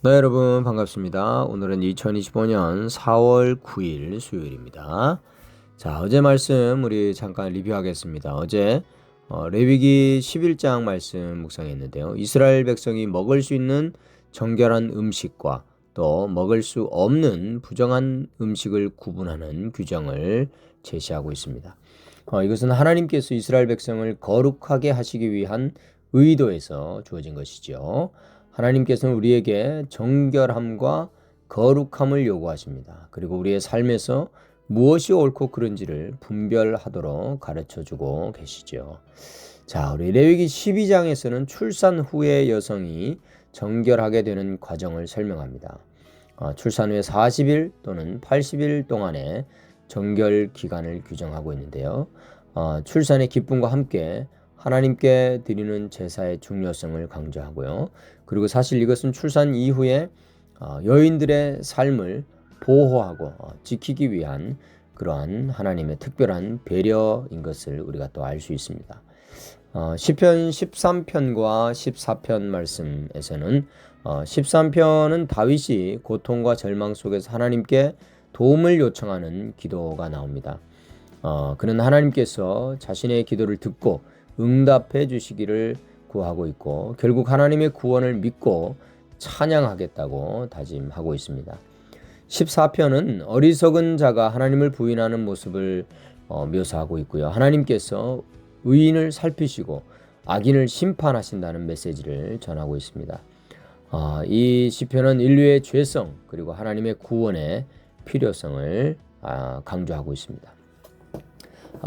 네, 여러분 반갑습니다. 오늘은 2025년 4월 9일 수요일입니다. 자, 어제 말씀 우리 잠깐 리뷰하겠습니다. 어제 레위기 11장 말씀 묵상했는데요. 이스라엘 백성이 먹을 수 있는 정결한 음식과 또 먹을 수 없는 부정한 음식을 구분하는 규정을 제시하고 있습니다. 이것은 하나님께서 이스라엘 백성을 거룩하게 하시기 위한 의도에서 주어진 것이죠. 하나님께서는 우리에게 정결함과 거룩함을 요구하십니다. 그리고 우리의 삶에서 무엇이 옳고 그른지를 분별하도록 가르쳐주고 계시죠. 자, 우리 레위기 12장에서는 출산 후에 여성이 정결하게 되는 과정을 설명합니다. 출산 후에 40일 또는 80일 동안의 정결 기간을 규정하고 있는데요. 출산의 기쁨과 함께 하나님께 드리는 제사의 중요성을 강조하고요. 그리고 사실 이것은 출산 이후에 여인들의 삶을 보호하고 지키기 위한 그러한 하나님의 특별한 배려인 것을 우리가 또 알 수 있습니다. 시편 13편과 14편 말씀에서는 13편은 다윗이 고통과 절망 속에서 하나님께 도움을 요청하는 기도가 나옵니다. 그는 하나님께서 자신의 기도를 듣고 응답해 주시기를 구하고 있고 결국 하나님의 구원을 믿고 찬양하겠다고 다짐하고 있습니다. 14편은 어리석은 자가 하나님을 부인하는 모습을 묘사하고 있고요. 하나님께서 의인을 살피시고 악인을 심판하신다는 메시지를 전하고 있습니다. 이 시편은 인류의 죄성 그리고 하나님의 구원의 필요성을 강조하고 있습니다.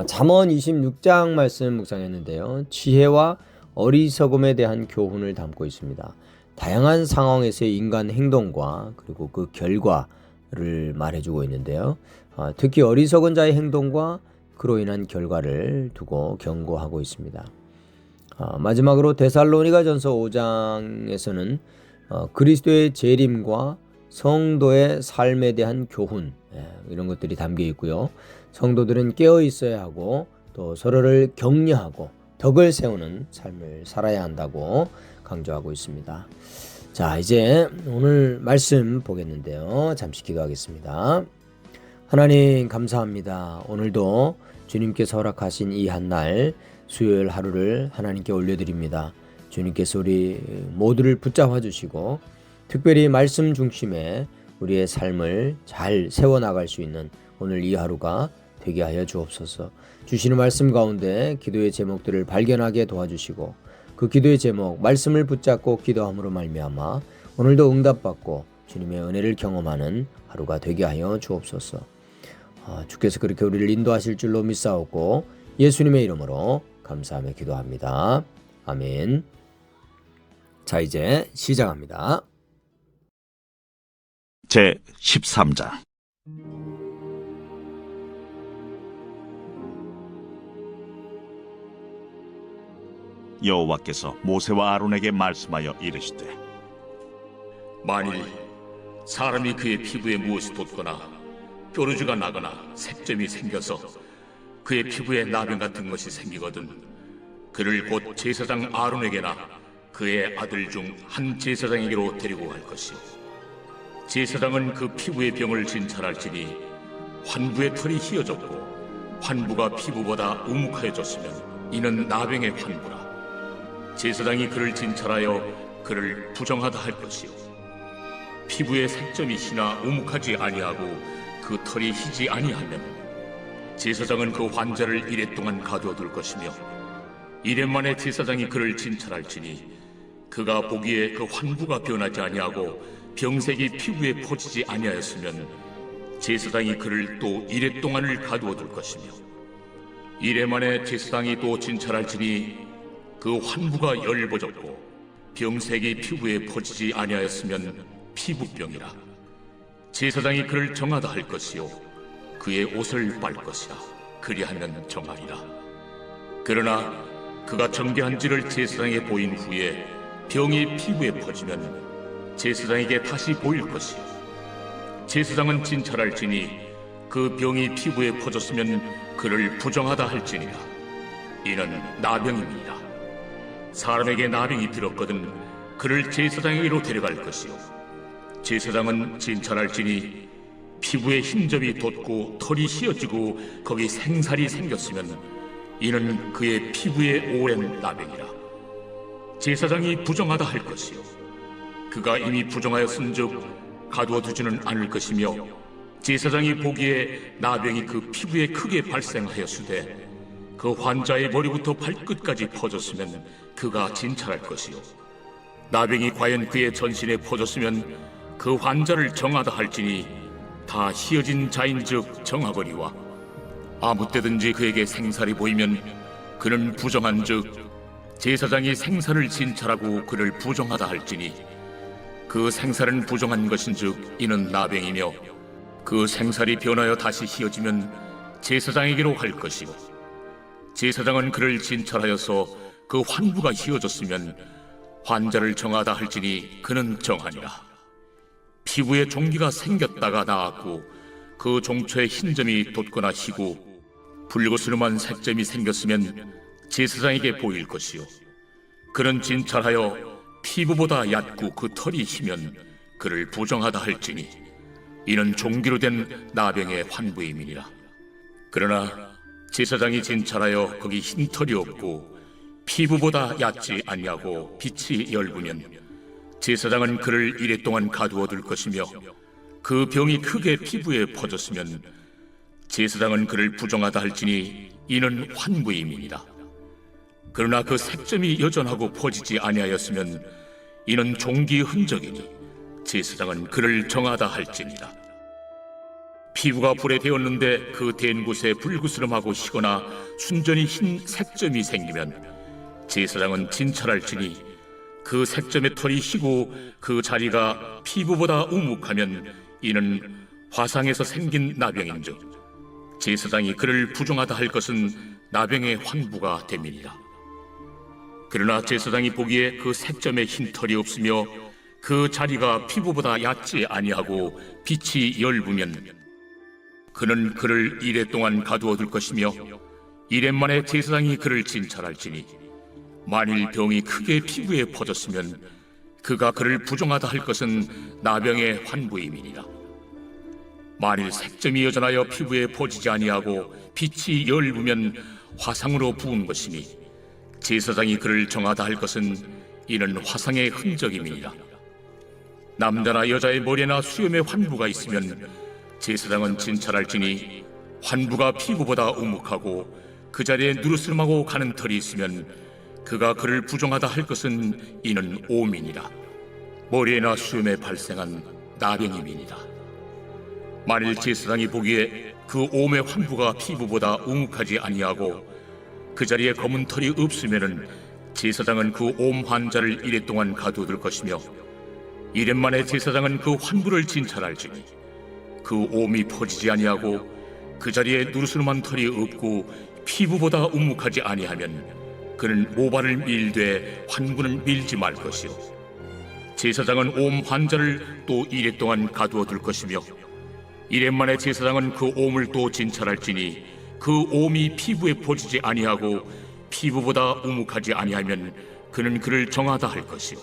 잠언 26장 말씀 묵상했는데요. 지혜와 어리석음에 대한 교훈을 담고 있습니다. 다양한 상황에서의 인간 행동과 그리고 그 결과를 말해주고 있는데요. 특히 어리석은 자의 행동과 그로 인한 결과를 두고 경고하고 있습니다. 마지막으로 데살로니가전서 5장에서는 그리스도의 재림과 성도의 삶에 대한 교훈 이런 것들이 담겨 있고요. 성도들은 깨어 있어야 하고 또 서로를 격려하고 덕을 세우는 삶을 살아야 한다고 강조하고 있습니다. 자, 이제 오늘 말씀 보겠는데요. 잠시 기도하겠습니다. 하나님 감사합니다. 오늘도 주님께서 허락하신 이 한날 수요일 하루를 하나님께 올려드립니다. 주님께서 우리 모두를 붙잡아 주시고 특별히 말씀 중심에 우리의 삶을 잘 세워나갈 수 있는 오늘 이 하루가 되게 하여 주옵소서. 주시는 말씀 가운데 기도의 제목들을 발견하게 도와주시고 그 기도의 제목 말씀을 붙잡고 기도함으로 말미암아 오늘도 응답받고 주님의 은혜를 경험하는 하루가 되게 하여 주옵소서. 주께서 그렇게 우리를 인도하실 줄로 믿사오고 예수님의 이름으로 감사하며 기도합니다. 아멘. 자, 이제 시작합니다. 제 13장 여호와께서 모세와 아론에게 말씀하여 이르시되 만일 사람이 그의 피부에 무엇이 돋거나 뾰루지가 나거나 색점이 생겨서 그의 피부에 나병 같은 것이 생기거든 그를 곧 제사장 아론에게나 그의 아들 중 한 제사장에게로 데리고 갈 것이요 제사장은 그 피부의 병을 진찰할지니 환부의 털이 휘어졌고 환부가 피부보다 우묵하여졌으면 이는 나병의 환부라 제사장이 그를 진찰하여 그를 부정하다 할 것이요 피부에 색점이 희나 우묵하지 아니하고 그 털이 희지 아니하면 제사장은 그 환자를 이레 동안 가두어둘 것이며 이레 만에 제사장이 그를 진찰할지니 그가 보기에 그 환부가 변하지 아니하고 병색이 피부에 퍼지지 아니하였으면 제사장이 그를 또 이레 동안을 가두어둘 것이며 이레 만에 제사장이 또 진찰할지니 그 환부가 열버졌고 병색이 피부에 퍼지지 아니하였으면 피부병이라 제사장이 그를 정하다 할 것이요 그의 옷을 빨 것이라 그리하면 정하리라 그러나 그가 정죄한지를 제사장에게 보인 후에 병이 피부에 퍼지면 제사장에게 다시 보일 것이요 제사장은 진찰할지니 그 병이 피부에 퍼졌으면 그를 부정하다 할지니라 이는 나병입니다. 사람에게 나병이 들었거든 그를 제사장에게로 데려갈 것이요 제사장은 진찰할지니 피부에 흰점이 돋고 털이 휘어지고 거기 생살이 생겼으면 이는 그의 피부에 오랜 나병이라. 제사장이 부정하다 할 것이요 그가 이미 부정하였은즉 가두어 두지는 않을 것이며, 제사장이 보기에 나병이 그 피부에 크게 발생하였으되 그 환자의 머리부터 발끝까지 퍼졌으면 그가 진찰할 것이요 나병이 과연 그의 전신에 퍼졌으면 그 환자를 정하다 할지니 다 휘어진 자인즉 정하거니와, 아무 때든지 그에게 생살이 보이면 그는 부정한즉 제사장이 생살을 진찰하고 그를 부정하다 할지니 그 생살은 부정한 것인즉 이는 나병이며, 그 생살이 변하여 다시 휘어지면 제사장에게로 갈 것이고, 제사장은 그를 진찰하여서 그 환부가 휘어졌으면 환자를 정하다 할지니 그는 정하니라. 피부에 종기가 생겼다가 나았고 그 종초에 흰점이 돋거나 희고 붉으스름한 색점이 생겼으면 제사장에게 보일 것이요 그는 진찰하여 피부보다 얕고 그 털이 희면 그를 부정하다 할지니 이는 종기로 된 나병의 환부임이니라. 그러나 제사장이 진찰하여 거기 흰 털이 없고 피부보다 얕지 아니하고 빛이 엷으면 제사장은 그를 이레 동안 가두어 둘 것이며, 그 병이 크게 피부에 퍼졌으면 제사장은 그를 부정하다 할지니 이는 환부임이니라. 그러나 그 색점이 여전하고 퍼지지 아니하였으면 이는 종기의 흔적이니 제사장은 그를 정하다 할지니라. 피부가 불에 데었는데 그 댄 곳에 불그스름하고 희거나 순전히 흰 색점이 생기면 제사장은 진찰할지니 그 색점의 털이 희고 그 자리가 피부보다 우묵하면 이는 화상에서 생긴 나병인즉 제사장이 그를 부정하다 할 것은 나병의 환부가 됨이니라. 그러나 제사장이 보기에 그 색점에 흰 털이 없으며 그 자리가 피부보다 얕지 아니하고 빛이 엷으면 그는 그를 이레 동안 가두어 둘 것이며, 이레 만에 제사장이 그를 진찰할지니 만일 병이 크게 피부에 퍼졌으면 그가 그를 부정하다 할 것은 나병의 환부임이니라. 만일 색점이 여전하여 피부에 퍼지지 아니하고 빛이 엷으면 화상으로 부은 것이니 제사장이 그를 정하다 할 것은 이는 화상의 흔적임이니라. 남자나 여자의 머리나 수염에 환부가 있으면 제사장은 진찰할지니 환부가 피부보다 우묵하고 그 자리에 누르스름하고 가는 털이 있으면 그가 그를 부정하다 할 것은 이는 오민이라. 머리에나 수염에 발생한 나병임이니라. 만일 제사장이 보기에 그 옴의 환부가 피부보다 우묵하지 아니하고 그 자리에 검은 털이 없으면은 제사장은 그 옴 환자를 이레 동안 가두어둘 것이며, 이레 만에 제사장은 그 환부를 진찰할지니 그 옴이 퍼지지 아니하고 그 자리에 누르스름한 털이 없고 피부보다 우묵하지 아니하면 그는 모발을 밀되 환부는 밀지 말 것이요 제사장은 옴 환자를 또 이레 동안 가두어 둘 것이며, 이레 만에 제사장은 그 옴을 또 진찰할지니 그 옴이 피부에 퍼지지 아니하고 피부보다 우묵하지 아니하면 그는 그를 정하다 할 것이요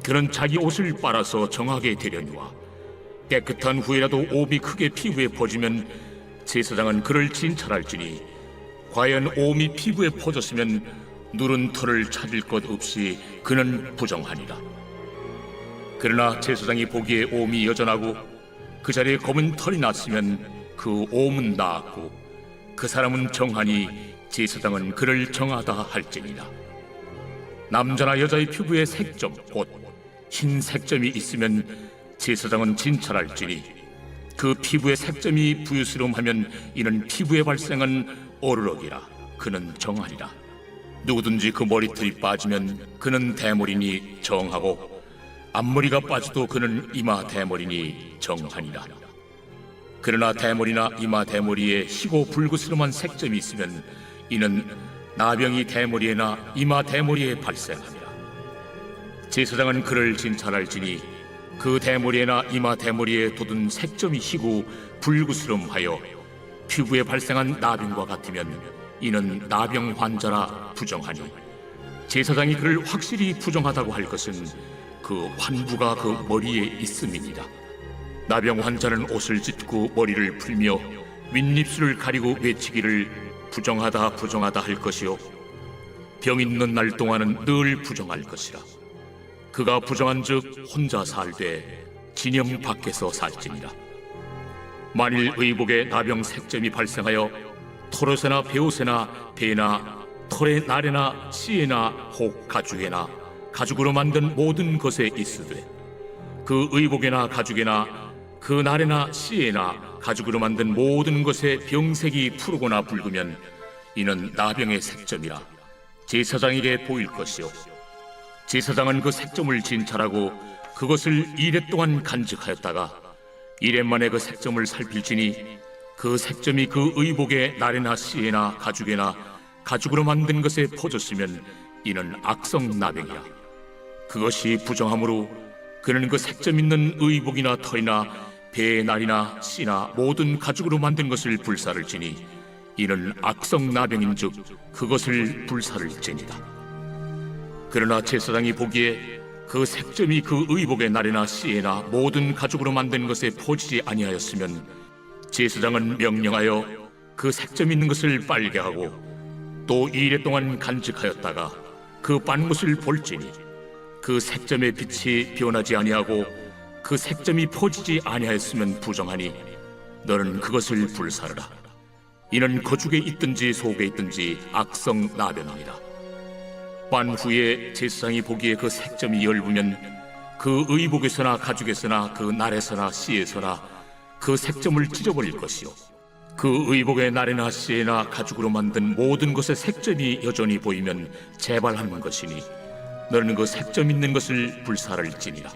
그는 자기 옷을 빨아서 정하게 되려니와, 깨끗한 후에라도 옴이 크게 피부에 퍼지면 제사장은 그를 진찰할지니 과연 옴이 피부에 퍼졌으면 누른 털을 찾을 것 없이 그는 부정하니라. 그러나 제사장이 보기에 옴이 여전하고 그 자리에 검은 털이 났으면 그 옴은 나았고 그 사람은 정하니 제사장은 그를 정하다 할지니라. 남자나 여자의 피부에 색점 곧 흰 색점이 있으면 제사장은 진찰할지니 그 피부의 색점이 부유스러움하면 이는 피부에 발생한 어르럭이라. 그는 정하리라. 누구든지 그 머리털이 빠지면 그는 대머리니 정하고 앞머리가 빠져도 그는 이마 대머리니 정하니라. 그러나 대머리나 이마 대머리에 희고 불그스름한 색점이 있으면 이는 나병이 대머리에나 이마 대머리에 발생하니라. 제사장은 그를 진찰할지니 그 대머리에나 이마 대머리에 돋은 색점이 희고 불그스름하여 피부에 발생한 나병과 같으면 이는 나병 환자라 부정하니, 제사장이 그를 확실히 부정하다고 할 것은 그 환부가 그 머리에 있음이니라. 나병 환자는 옷을 찢고 머리를 풀며 윗입술을 가리고 외치기를 부정하다 부정하다 할 것이요 병 있는 날 동안은 늘 부정할 것이라. 그가 부정한즉 혼자 살되 진영 밖에서 살지니라. 만일 의복에 나병 색점이 발생하여 토롯에나 베옷에나 배나 털의 날에나 씨에나 혹 가죽에나 가죽으로 만든 모든 것에 있으되 그 의복에나 가죽에나 그 날에나 씨에나 가죽으로 만든 모든 것에 병색이 푸르거나 붉으면 이는 나병의 색점이라 제사장에게 보일 것이요 제사장은 그 색점을 진찰하고 그것을 이레 동안 간직하였다가 이레 만에 그 색점을 살필지니 그 색점이 그 의복의 날에나 씨에나 가죽에나 가죽으로 만든 것에 퍼졌으면 이는 악성 나병이라. 그것이 부정하므로 그는 그 색점 있는 의복이나 털이나 배의 날이나 씨나 모든 가죽으로 만든 것을 불사를 지니 이는 악성 나병인즉 그것을 불사를 지니라. 그러나 제사장이 보기에 그 색점이 그 의복의 날에나 씨에나 모든 가죽으로 만든 것에 퍼지지 아니하였으면 제사장은 명령하여 그 색점 있는 것을 빨게 하고 또 2일 동안 간직하였다가 그 빤 것을 볼지니 그 색점의 빛이 변하지 아니하고 그 색점이 퍼지지 아니하였으면 부정하니 너는 그것을 불사르라. 이는 거죽에 있든지 속에 있든지 악성 나병이니라. 빤 후에 제사장이 보기에 그 색점이 엷으면 그 의복에서나 가죽에서나 그 날에서나 씨에서나 그 색점을 찢어버릴 것이요 그 의복의 날에나 씨에나 가죽으로 만든 모든 것의 색점이 여전히 보이면 재발하는 것이니 너는 그 색점 있는 것을 불사를지니라.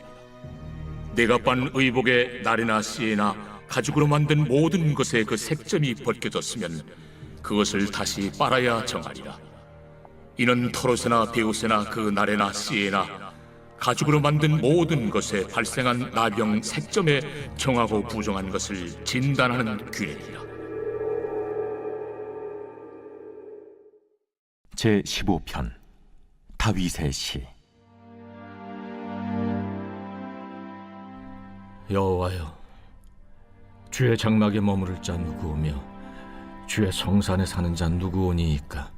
내가 빤 의복의 날에나 씨에나 가죽으로 만든 모든 것에 그 색점이 벗겨졌으면 그것을 다시 빨아야 정하리라. 이는 털옷에나 베옷에나 그 날에나 씨에나 가죽으로 만든 모든 것에 발생한 나병 색점에 정하고 부정한 것을 진단하는 규례니라. 제15편 다윗의 시. 여호와여, 주의 장막에 머무를 자 누구오며 주의 성산에 사는 자 누구오니이까?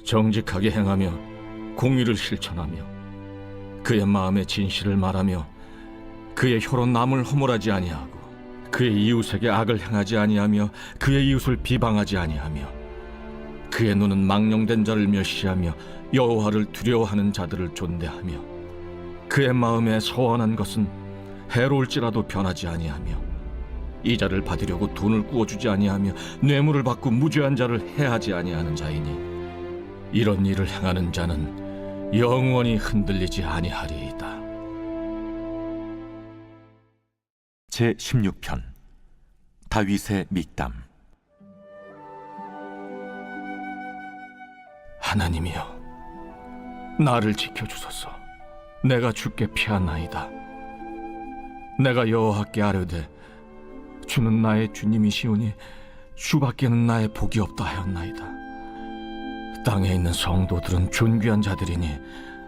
정직하게 행하며 공의를 실천하며 그의 마음의 진실을 말하며 그의 혀로 남을 허물하지 아니하고 그의 이웃에게 악을 행하지 아니하며 그의 이웃을 비방하지 아니하며 그의 눈은 망령된 자를 멸시하며 여호와를 두려워하는 자들을 존대하며 그의 마음에 서원한 것은 해로울지라도 변하지 아니하며 이자를 받으려고 돈을 구워주지 아니하며 뇌물을 받고 무죄한 자를 해하지 아니하는 자이니 이런 일을 행하는 자는 영원히 흔들리지 아니하리이다. 제16편 다윗의 믹담. 하나님이여, 나를 지켜주소서. 내가 주께 피하나이다. 내가 여호와께 아뢰되 주는 나의 주님이시오니 주밖에는 나의 복이 없다 하였나이다. 땅에 있는 성도들은 존귀한 자들이니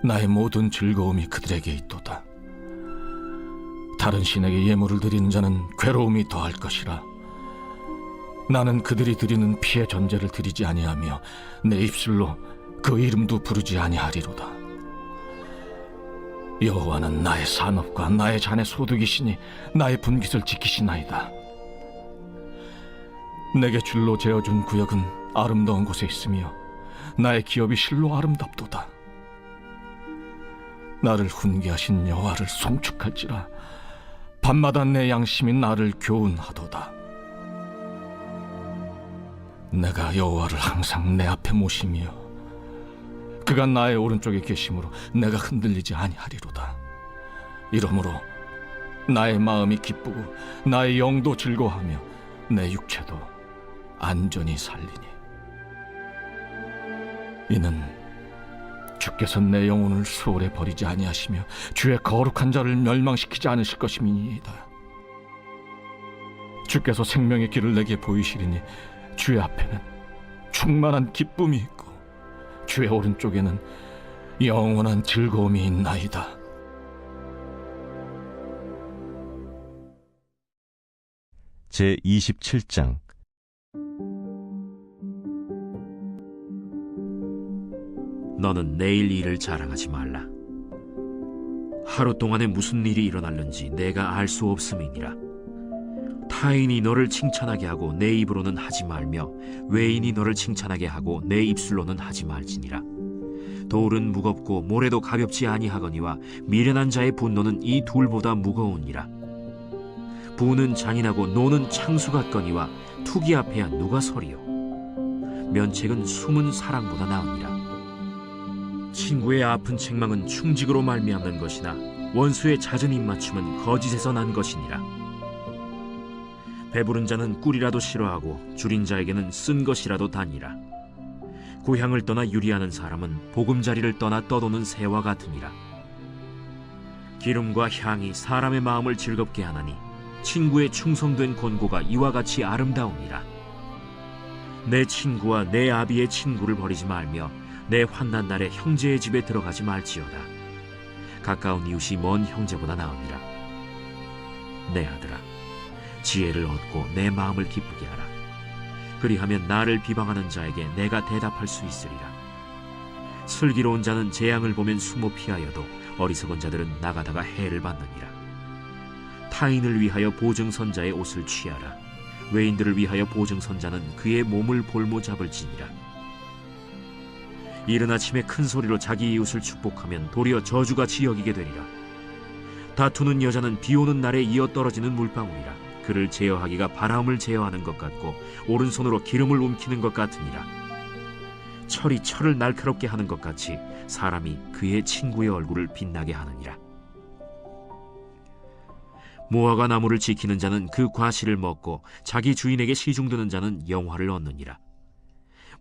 나의 모든 즐거움이 그들에게 있도다. 다른 신에게 예물을 드리는 자는 괴로움이 더할 것이라. 나는 그들이 드리는 피의 전제를 드리지 아니하며 내 입술로 그 이름도 부르지 아니하리로다. 여호와는 나의 산업과 나의 잔의 소득이시니 나의 분깃을 지키시나이다. 내게 줄로 재어준 구역은 아름다운 곳에 있으며 나의 기업이 실로 아름답도다. 나를 훈계하신 여호와를 송축할지라. 밤마다 내 양심이 나를 교훈하도다. 내가 여호와를 항상 내 앞에 모시며 그가 나의 오른쪽에 계심으로 내가 흔들리지 아니하리로다. 이러므로 나의 마음이 기쁘고 나의 영도 즐거워하며 내 육체도 안전히 살리니 이는 주께서 내 영혼을 수월에 버리지 아니하시며 주의 거룩한 자를 멸망시키지 않으실 것임이니이다. 주께서 생명의 길을 내게 보이시리니 주의 앞에는 충만한 기쁨이 있고 주의 오른쪽에는 영원한 즐거움이 있나이다. 제27장. 너는 내일 일을 자랑하지 말라. 하루 동안에 무슨 일이 일어날는지 내가 알 수 없음이니라. 타인이 너를 칭찬하게 하고 내 입으로는 하지 말며 외인이 너를 칭찬하게 하고 내 입술로는 하지 말지니라. 돌은 무겁고 모래도 가볍지 아니하거니와 미련한 자의 분노는 이 둘보다 무거우니라. 부는 잔인하고 노는 창수 같거니와 투기 앞에야 누가 서리요. 면책은 숨은 사랑보다 나으니라. 친구의 아픈 책망은 충직으로 말미암는 것이나 원수의 잦은 입맞춤은 거짓에서 난 것이니라. 배부른 자는 꿀이라도 싫어하고 줄인 자에게는 쓴 것이라도 다니라. 고향을 떠나 유리하는 사람은 보금자리를 떠나 떠도는 새와 같으니라. 기름과 향이 사람의 마음을 즐겁게 하나니 친구의 충성된 권고가 이와 같이 아름다우니라. 내 친구와 내 아비의 친구를 버리지 말며 내 환난 날에 형제의 집에 들어가지 말지어다. 가까운 이웃이 먼 형제보다 나으니라. 내 아들아, 지혜를 얻고 내 마음을 기쁘게 하라. 그리하면 나를 비방하는 자에게 내가 대답할 수 있으리라. 슬기로운 자는 재앙을 보면 숨어 피하여도 어리석은 자들은 나가다가 해를 받느니라. 타인을 위하여 보증선자의 옷을 취하라. 외인들을 위하여 보증선자는 그의 몸을 볼모 잡을지니라. 이른 아침에 큰 소리로 자기 이웃을 축복하면 도리어 저주같이 여기게 되리라. 다투는 여자는 비 오는 날에 이어 떨어지는 물방울이라. 그를 제어하기가 바람을 제어하는 것 같고 오른손으로 기름을 움키는 것 같으니라. 철이 철을 날카롭게 하는 것 같이 사람이 그의 친구의 얼굴을 빛나게 하느니라. 무화과 나무를 지키는 자는 그 과실을 먹고 자기 주인에게 시중드는 자는 영화를 얻느니라.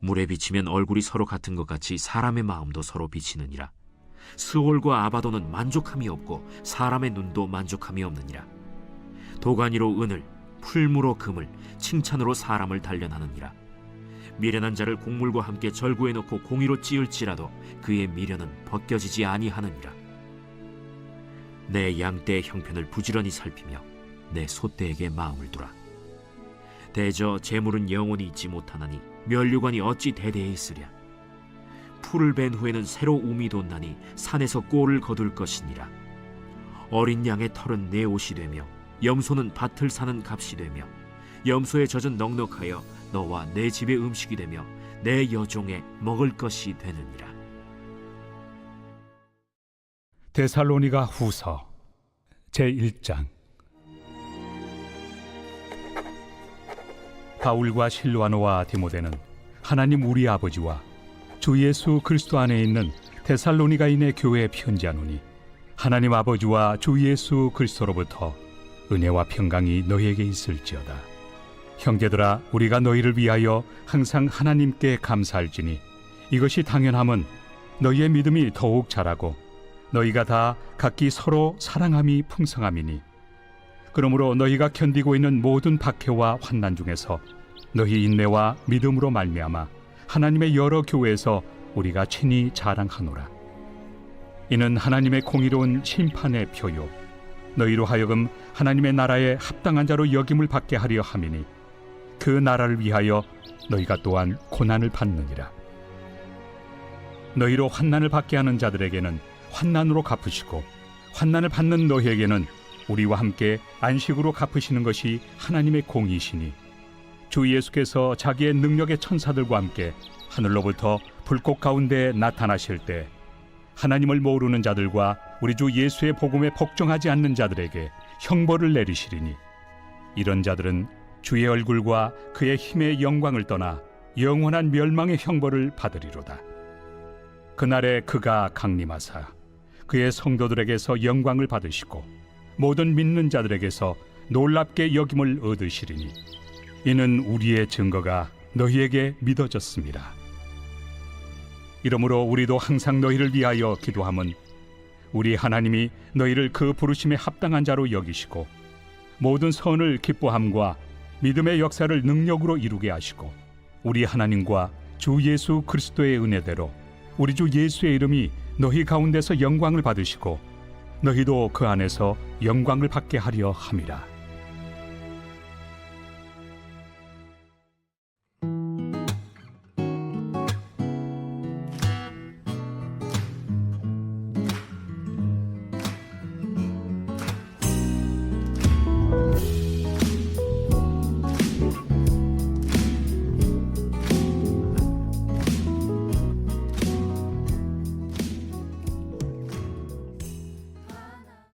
물에 비치면 얼굴이 서로 같은 것 같이 사람의 마음도 서로 비치느니라. 스올과 아바도는 만족함이 없고 사람의 눈도 만족함이 없느니라. 도가니로 은을, 풀무로 금을, 칭찬으로 사람을 단련하느니라. 미련한 자를 곡물과 함께 절구해 놓고 공의로 찌을지라도 그의 미련은 벗겨지지 아니하느니라. 내 양떼의 형편을 부지런히 살피며 내 소떼에게 마음을 두라. 대저 재물은 영원히 있지 못하나니 면류관이 어찌 대대에 있으랴. 풀을 벤 후에는 새로 움이 돋나니 산에서 꼴을 거둘 것이니라. 어린 양의 털은 내 옷이 되며 염소는 밭을 사는 값이 되며 염소의 젖은 넉넉하여 너와 내 집의 음식이 되며 내 여종의 먹을 것이 되느니라. 데살로니가 후서 제1장. 바울과 실와노와 디모데는 하나님 우리 아버지와 주 예수 그리스도 안에 있는 데살로니가인의 교회에 편지하노니 하나님 아버지와 주 예수 그리스도로부터 은혜와 평강이 너희에게 있을지어다. 형제들아, 우리가 너희를 위하여 항상 하나님께 감사할지니 이것이 당연함은 너희의 믿음이 더욱 자라고 너희가 다 각기 서로 사랑함이 풍성함이니 그러므로 너희가 견디고 있는 모든 박해와 환난 중에서 너희 인내와 믿음으로 말미암아 하나님의 여러 교회에서 우리가 친히 자랑하노라. 이는 하나님의 공의로운 심판의 표요 너희로 하여금 하나님의 나라에 합당한 자로 여김을 받게 하려 함이니 그 나라를 위하여 너희가 또한 고난을 받느니라. 너희로 환난을 받게 하는 자들에게는 환난으로 갚으시고 환난을 받는 너희에게는 우리와 함께 안식으로 갚으시는 것이 하나님의 공의시니 주 예수께서 자기의 능력의 천사들과 함께 하늘로부터 불꽃 가운데 나타나실 때 하나님을 모르는 자들과 우리 주 예수의 복음에 복종하지 않는 자들에게 형벌을 내리시리니 이런 자들은 주의 얼굴과 그의 힘의 영광을 떠나 영원한 멸망의 형벌을 받으리로다. 그날에 그가 강림하사 그의 성도들에게서 영광을 받으시고 모든 믿는 자들에게서 놀랍게 여김을 얻으시리니 이는 우리의 증거가 너희에게 믿어졌습니다. 이러므로 우리도 항상 너희를 위하여 기도함은 우리 하나님이 너희를 그 부르심에 합당한 자로 여기시고 모든 선을 기뻐함과 믿음의 역사를 능력으로 이루게 하시고 우리 하나님과 주 예수 그리스도의 은혜대로 우리 주 예수의 이름이 너희 가운데서 영광을 받으시고 너희도 그 안에서 영광을 받게 하려 함이라.